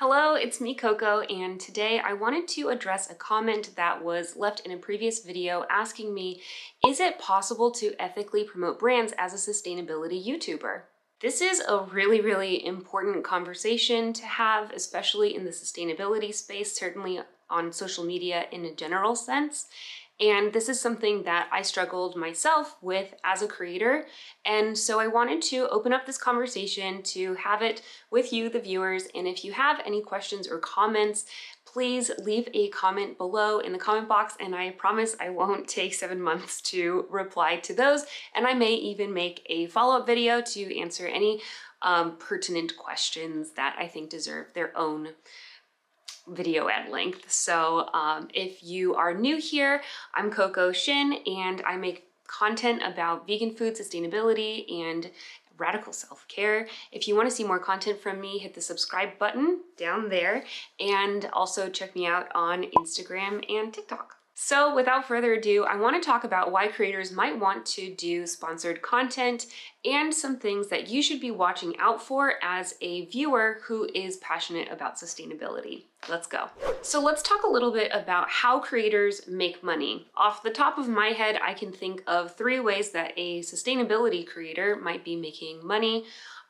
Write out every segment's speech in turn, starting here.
Hello, it's me, Coco, and today I wanted to address a comment that was left in a previous video asking me, is it possible to ethically promote brands as a sustainability YouTuber? This is a really important conversation to have, especially in the sustainability space, certainly on social media in a general sense. And this is something that I struggled myself with as a creator. And so I wanted to open up this conversation to have it with you, the viewers. And if you have any questions or comments, please leave a comment below in the comment box. And I promise I won't take 7 months to reply to those. And I may even make a follow-up video to answer any pertinent questions that I think deserve their own video at length. So if you are new here, I'm Coco Shin and I make content about vegan food, sustainability, and radical self-care. If you want to see more content from me, hit the subscribe button down there and also check me out on Instagram and TikTok. So without further ado, I want to talk about why creators might want to do sponsored content and some things that you should be watching out for as a viewer who is passionate about sustainability. Let's go. So let's talk a little bit about how creators make money. Off the top of my head, I can think of 3 ways that a sustainability creator might be making money.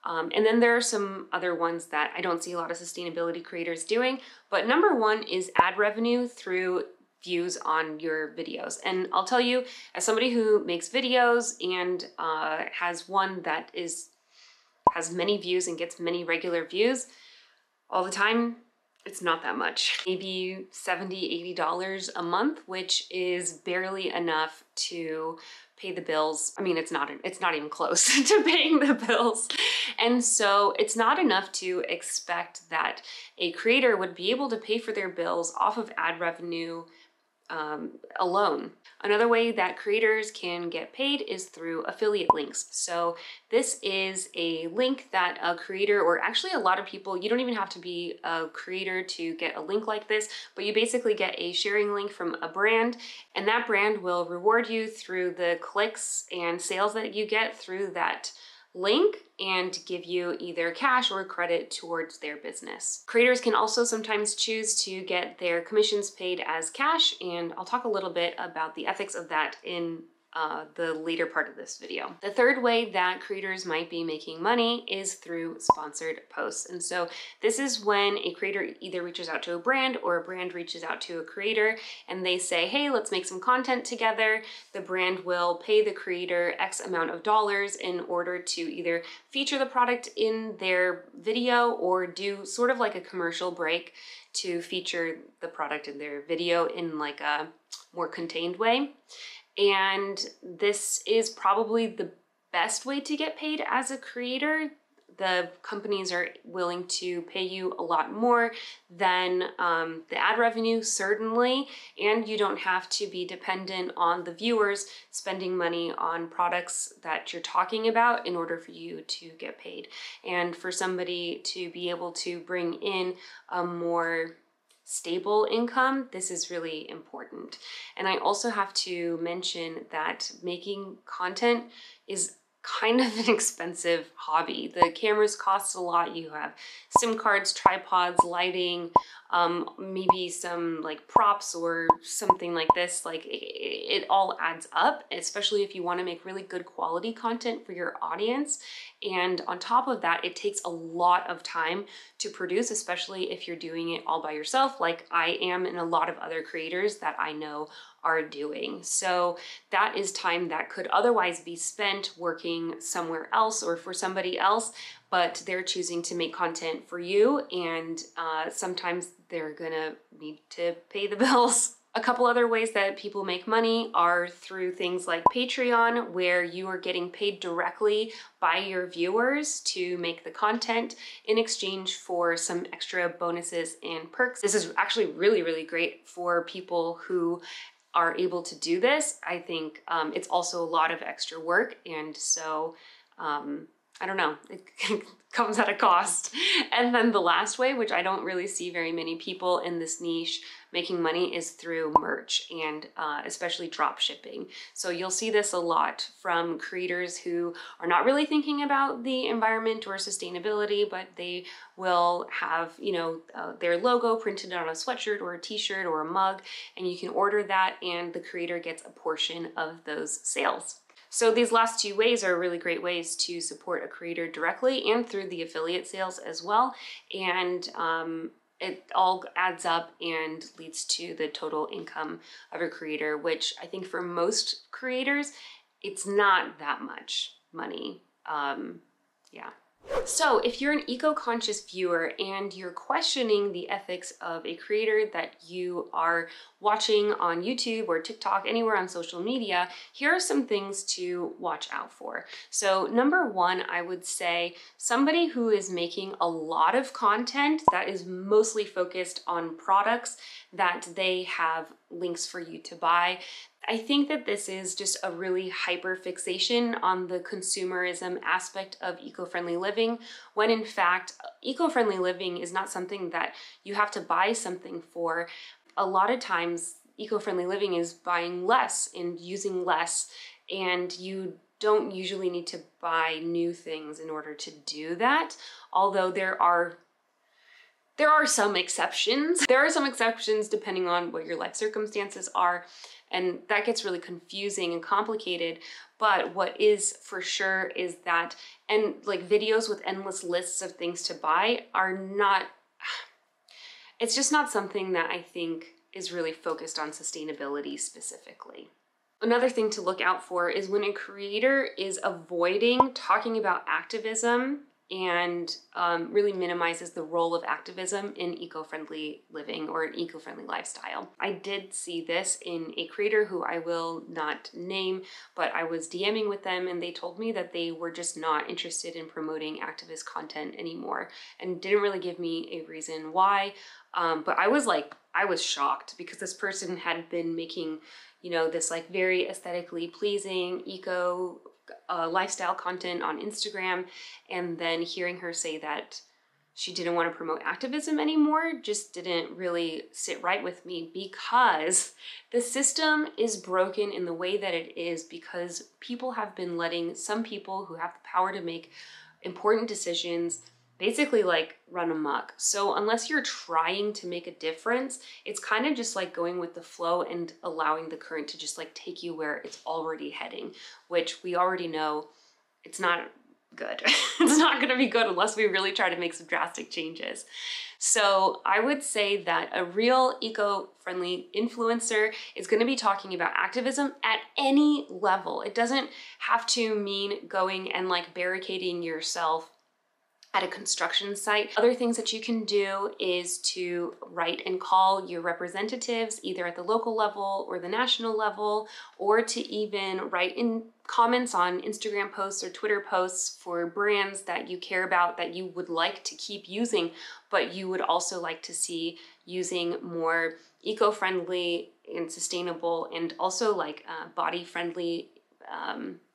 And then there are some other ones that I don't see a lot of sustainability creators doing. But number 1 is ad revenue through views on your videos. And I'll tell you, as somebody who makes videos and has one that has many views and gets many regular views all the time, it's not that much. Maybe $70, $80 a month, which is barely enough to pay the bills. I mean, it's not even close to paying the bills. And so it's not enough to expect that a creator would be able to pay for their bills off of ad revenue alone. Another way that creators can get paid is through affiliate links. So this is a link that a creator, or actually a lot of people, you don't even have to be a creator to get a link like this, but you basically get a sharing link from a brand, and that brand will reward you through the clicks and sales that you get through that link and give you either cash or credit towards their business. Creators can also sometimes choose to get their commissions paid as cash, and I'll talk a little bit about the ethics of that in the later part of this video. The third way that creators might be making money is through sponsored posts. And so this is when a creator either reaches out to a brand or a brand reaches out to a creator and they say, hey, let's make some content together. The brand will pay the creator X amount of dollars in order to either feature the product in their video or do sort of like a commercial break to feature the product in their video in like a more contained way. And this is probably the best way to get paid as a creator. The companies are willing to pay you a lot more than the ad revenue, certainly, and you don't have to be dependent on the viewers spending money on products that you're talking about in order for you to get paid. And for somebody to be able to bring in a more stable income, this is really important. And I also have to mention that making content is kind of an expensive hobby. The cameras cost a lot. You have SIM cards, tripods, lighting, maybe some like props or something like this. Like it all adds up, especially if you want to make really good quality content for your audience. And on top of that, it takes a lot of time to produce, especially if you're doing it all by yourself, like I am and a lot of other creators that I know are doing. So that is time that could otherwise be spent working somewhere else or for somebody else, but they're choosing to make content for you, and sometimes they're gonna need to pay the bills. A couple other ways that people make money are through things like Patreon, where you are getting paid directly by your viewers to make the content in exchange for some extra bonuses and perks. This is actually really great for people who are able to do this. I think it's also a lot of extra work, and so I don't know, it comes at a cost. And then the last way, which I don't really see very many people in this niche making money, is through merch and especially drop shipping. So you'll see this a lot from creators who are not really thinking about the environment or sustainability, but they will have, you know, their logo printed on a sweatshirt or a t-shirt or a mug, and you can order that and the creator gets a portion of those sales. So these last two ways are really great ways to support a creator directly and through the affiliate sales as well. And it all adds up and leads to the total income of a creator, which I think for most creators, it's not that much money. Yeah. So if you're an eco-conscious viewer and you're questioning the ethics of a creator that you are watching on YouTube or TikTok, anywhere on social media, here are some things to watch out for. So number one, I would say somebody who is making a lot of content that is mostly focused on products that they have links for you to buy. I think that this is just a really hyper fixation on the consumerism aspect of eco-friendly living, when in fact, eco-friendly living is not something that you have to buy something for. A lot of times, eco-friendly living is buying less and using less, and you don't usually need to buy new things in order to do that, although there are some exceptions. There are some exceptions depending on what your life circumstances are, and that gets really confusing and complicated. But what is for sure is that, and like videos with endless lists of things to buy are not, it's just not something that I think is really focused on sustainability specifically. Another thing to look out for is when a creator is avoiding talking about activism and really minimizes the role of activism in eco-friendly living or an eco-friendly lifestyle. I did see this in a creator who I will not name, but I was DMing with them and they told me that they were just not interested in promoting activist content anymore and didn't really give me a reason why. But I was shocked because this person had been making, you know, this like very aesthetically pleasing eco lifestyle content on Instagram, and then hearing her say that she didn't want to promote activism anymore just didn't really sit right with me, because the system is broken in the way that it is because people have been letting some people who have the power to make important decisions basically like run amok. So unless you're trying to make a difference, it's kind of just like going with the flow and allowing the current to just like take you where it's already heading, which we already know it's not good. It's not going to be good unless we really try to make some drastic changes. So I would say that a real eco-friendly influencer is going to be talking about activism at any level. It doesn't have to mean going and like barricading yourself at a construction site. Other things that you can do is to write and call your representatives either at the local level or the national level, or to even write in comments on Instagram posts or Twitter posts for brands that you care about that you would like to keep using, but you would also like to see using more eco-friendly and sustainable and also like body-friendly,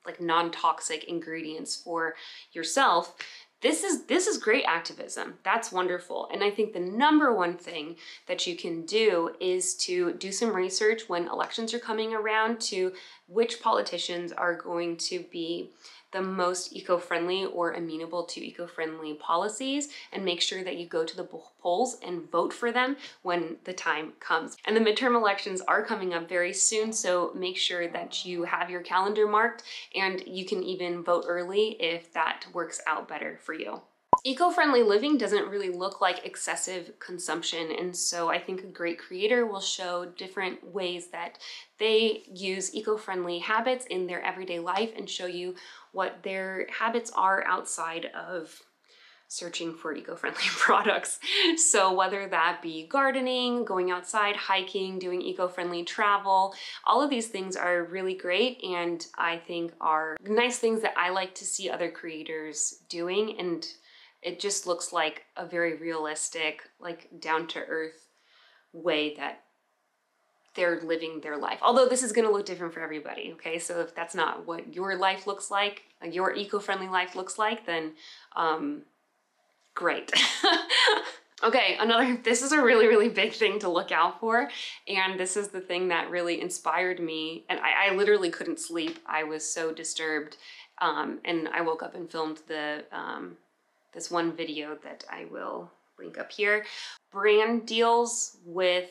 like non-toxic ingredients for yourself. This is great activism. That's wonderful. And I think the number one thing that you can do is to do some research when elections are coming around to which politicians are going to be the most eco-friendly or amenable to eco-friendly policies, and make sure that you go to the polls and vote for them when the time comes. And the midterm elections are coming up very soon, so make sure that you have your calendar marked, and you can even vote early if that works out better for you. Eco-friendly living doesn't really look like excessive consumption, and so I think a great creator will show different ways that they use eco-friendly habits in their everyday life and show you what their habits are outside of searching for eco-friendly products. So whether that be gardening, going outside, hiking, doing eco-friendly travel, all of these things are really great, and I think are nice things that I like to see other creators doing, and it just looks like a very realistic, like down-to-earth way that they're living their life. Although this is gonna look different for everybody, okay? So if that's not what your life looks like your eco-friendly life looks like, then great. Okay, this is a really, really big thing to look out for. And this is the thing that really inspired me. And I literally couldn't sleep. I was so disturbed. And I woke up and filmed this one video that I will link up here. Brand deals with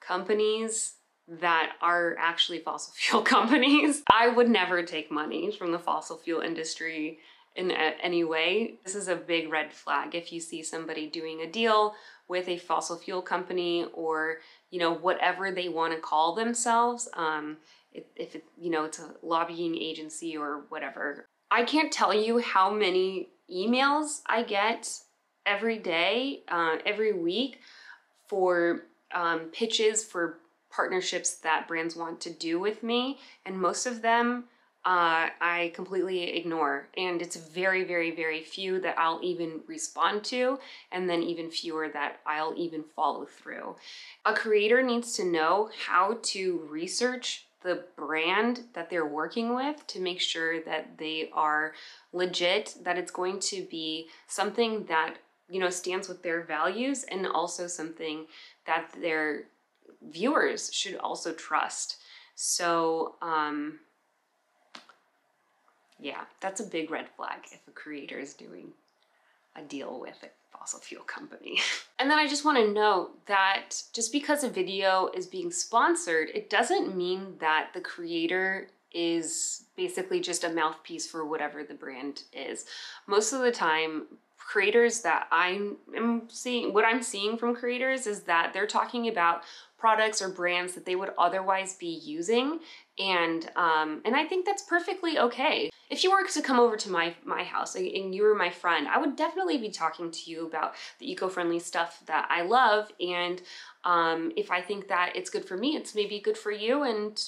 companies that are actually fossil fuel companies. I would never take money from the fossil fuel industry in any way. This is a big red flag if you see somebody doing a deal with a fossil fuel company, or whatever they want to call themselves. If it, it's a lobbying agency or whatever. I can't tell you how many emails I get every day, every week for pitches for partnerships that brands want to do with me, and most of them I completely ignore, and it's very, very, very few that I'll even respond to, and then even fewer that I'll even follow through. A creator needs to know how to research the brand that they're working with to make sure that they are legit, that it's going to be something that stands with their values, and also something that their viewers should also trust. So yeah, that's a big red flag if a creator is doing a deal with a fossil fuel company. And then I just want to note that just because a video is being sponsored, it doesn't mean that the creator is basically just a mouthpiece for whatever the brand is. Most of the time, creators that what I'm seeing from creators is that they're talking about products or brands that they would otherwise be using, and I think that's perfectly okay. If you were to come over to my house and you were my friend, I would definitely be talking to you about the eco-friendly stuff that I love, and if I think that it's good for me, it's maybe good for you, and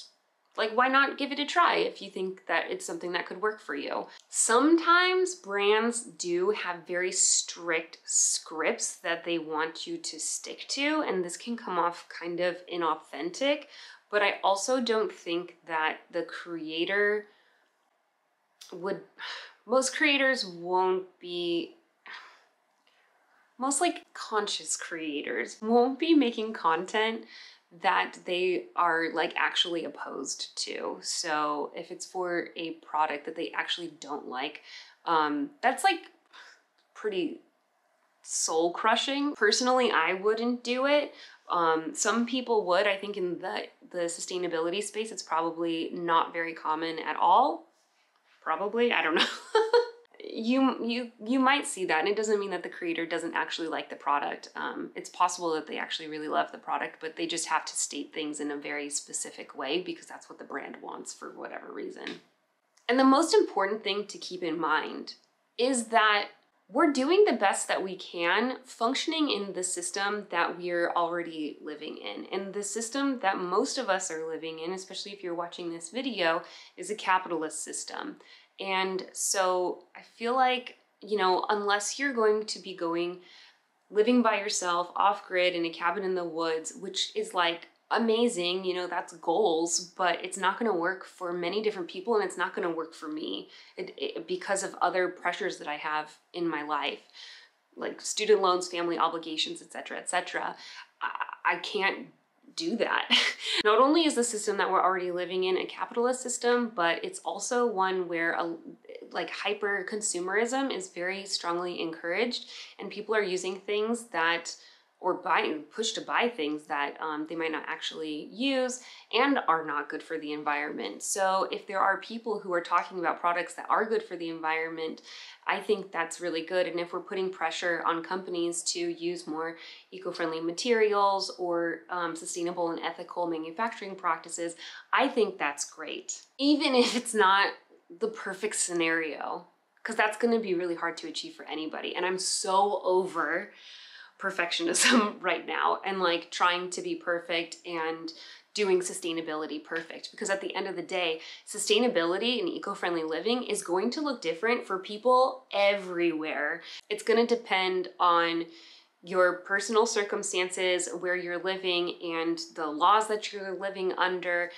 why not give it a try if you think that it's something that could work for you? Sometimes brands do have very strict scripts that they want you to stick to, and this can come off kind of inauthentic, but I also don't think that the creator most creators won't be, most conscious creators won't be making content that they are actually opposed to. So if it's for a product that they actually don't like, that's pretty soul crushing. Personally, I wouldn't do it. Some people would. I think in the sustainability space, it's probably not very common at all. Probably, I don't know. You might see that, and it doesn't mean that the creator doesn't actually like the product. It's possible that they actually really love the product, but they just have to state things in a very specific way because that's what the brand wants for whatever reason. And the most important thing to keep in mind is that we're doing the best that we can functioning in the system that we're already living in. And the system that most of us are living in, especially if you're watching this video, is a capitalist system. And so I feel like, unless you're going to be living by yourself off grid in a cabin in the woods, which is amazing, that's goals, but it's not going to work for many different people, and it's not going to work for me because of other pressures that I have in my life, like student loans, family obligations, etc., etc. I can't do that. Not only is the system that we're already living in a capitalist system, but it's also one where hyper consumerism is very strongly encouraged, and people are using things that, or pushed to buy things that they might not actually use and are not good for the environment. So if there are people who are talking about products that are good for the environment, I think that's really good. And if we're putting pressure on companies to use more eco-friendly materials or sustainable and ethical manufacturing practices, I think that's great. Even if it's not the perfect scenario, because that's going to be really hard to achieve for anybody. And I'm so over perfectionism right now, and trying to be perfect and doing sustainability perfect, because at the end of the day, sustainability and eco-friendly living is going to look different for people everywhere. It's going to depend on your personal circumstances, where you're living, and the laws that you're living under.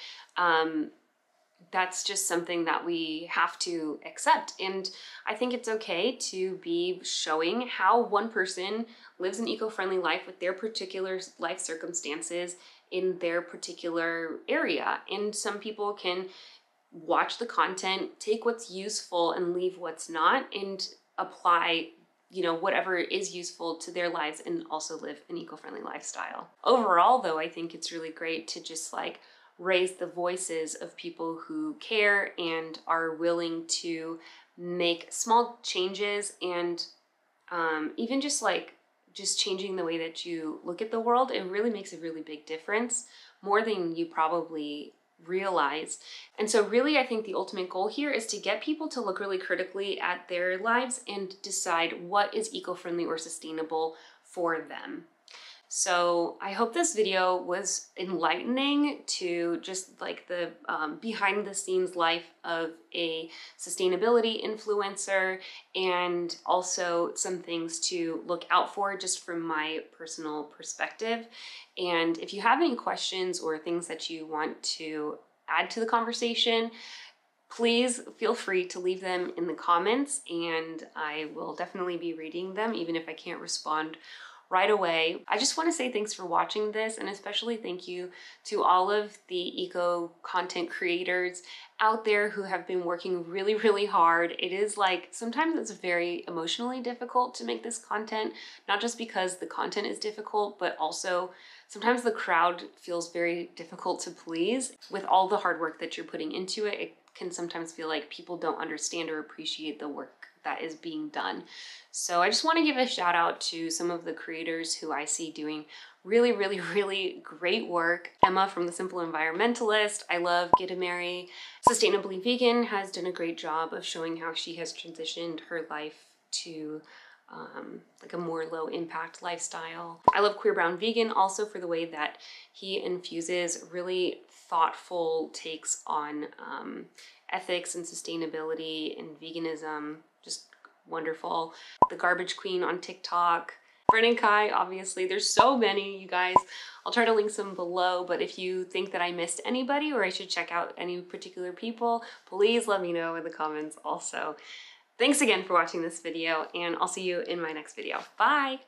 That's just something that we have to accept. And I think it's okay to be showing how one person lives an eco-friendly life with their particular life circumstances in their particular area. And some people can watch the content, take what's useful and leave what's not, and apply, you know, whatever is useful to their lives and also live an eco-friendly lifestyle. Overall, though, I think it's really great to just like raise the voices of people who care and are willing to make small changes, and even just changing the way that you look at the world. It really makes a really big difference, more than you probably realize. And so really, I think the ultimate goal here is to get people to look really critically at their lives and decide what is eco-friendly or sustainable for them. So I hope this video was enlightening to just like the behind the scenes life of a sustainability influencer, and also some things to look out for just from my personal perspective. And if you have any questions or things that you want to add to the conversation, please feel free to leave them in the comments, and I will definitely be reading them, even if I can't respond right away. I just want to say thanks for watching this, and especially thank you to all of the eco content creators out there who have been working really, really hard. It is like, sometimes it's very emotionally difficult to make this content, not just because the content is difficult, but also sometimes the crowd feels very difficult to please. With all the hard work that you're putting into it, it can sometimes feel like people don't understand or appreciate the work that is being done. So I just want to give a shout out to some of the creators who I see doing really, really, really great work. Emma from The Simple Environmentalist. I love Get a Mary. Sustainably Vegan has done a great job of showing how she has transitioned her life to like a more low impact lifestyle. I love Queer Brown Vegan also for the way that he infuses really thoughtful takes on ethics and sustainability and veganism. Just wonderful. The Garbage Queen on TikTok. Brennan Kai, obviously. There's so many, you guys. I'll try to link some below, but if you think that I missed anybody or I should check out any particular people, please let me know in the comments also. Thanks again for watching this video, and I'll see you in my next video. Bye!